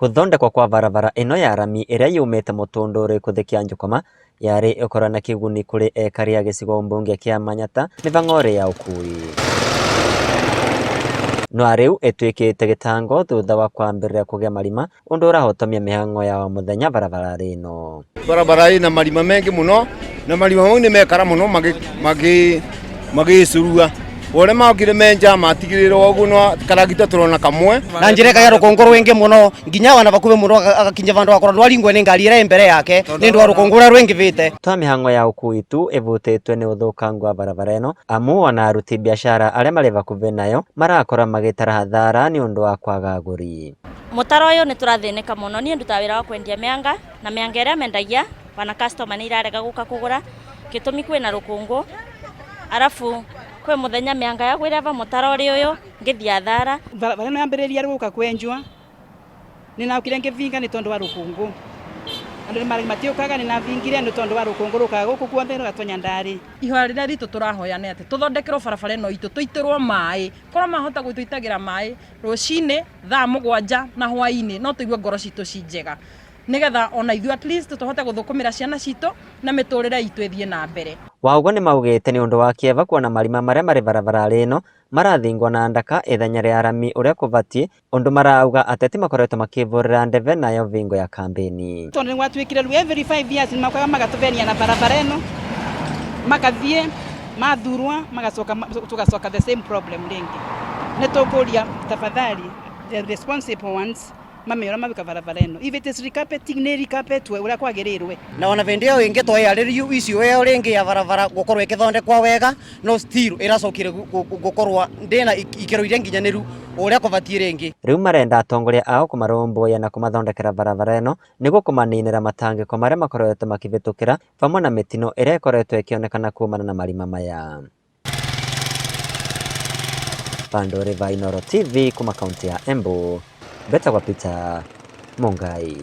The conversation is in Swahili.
Kuthondekwa kwa barabara ino ya rami iria yumite Mutunduri kuthikia Njukoma yari ikorwa na kiguni kuri ekari a gicigo mbunge kia Manyata mithang'ori ya ukui. No riu itwikite gitango thutha wa kwambirira kugia marima undu urahotomia mihang'o ya muthenya barabara ino. Barabara ina marima mengi muno na marima mau ni mekara muno magicurua ore maukire menja matigirirwo uguo no karagita turona kamwe na njire kaga rukungu rwingi muno nginya wana bakuve muno agakinja vandu akora ndwaringwe ni ngari ira mbere yake ni ndwa rukungu rwingivite twa mihang'o ya ukui tu ivutitwe ni uthukangu wa barabara ino amu wana aruti biashara aria mari bakuve nayo marakora magitara hathara ni undu wa kwaga aguri. Mutaro uyu ni turathinika muno ni nduta wira wa kwendia mianga na mianga iria mendagia wana customer ni irarega guka kugura gitumi kwina rukungu arafu kwe muthenya mianga ya gwirava mutaro uri uyu ngithia thara barabara no yambiriria guka kwenjwa ni naukire ngivinga ni tondu wa rukungu andu mari matiukaga ni navingire ni tondu wa rukungu rukaga guku kuothe rugatonya ndari ihoya rira ritu turahoya ni ati tuthondekerwo barabara ino itu tuitirwo mai korwo mahota gutuitagira mai rucini thaa 7 na hwaini no tuigue ngoro citu cinjega nigetha ona ithu at least tuhote guthukumira ciana citu na miturire itu ithie na mbere. Waugo ni maugite ni undu wa kieva kuona marima maria mari barabara rino marathingwa na ndaka ithenya ria rami uria kuvatie undu marauga ateti makoretwo makivurira ndeve nayo vingo ya kampeni. Tondu gwatwikire rwe every 5 years ni makwaga magatuvenia na barabara ino makathie mathurwa tugacoka the same problem ringi ni tukuria tafadhali the responsible ones mamiora mabika barabara ino if it is recarpeting ni recarpetwe uria kwagirirwe na ona vendio ingi toyaririu icio ya ringi ya barabara gukorwo ikithondekwa wega no still iracokire gukorwa ndina ikero iria nginyaniru uria kuvatie ringi. Riu marenda atongoria ao kumarumbuya na kumathondekera barabara ino niguo kumaninira matangiko maria makoretwo makivitukira vamwe na mitino iria ikoretwo ikionekana kumana na marima maya. Pandore va Inooro TV kuma kaunti ya Embu. Beta kwa Peter Mungai.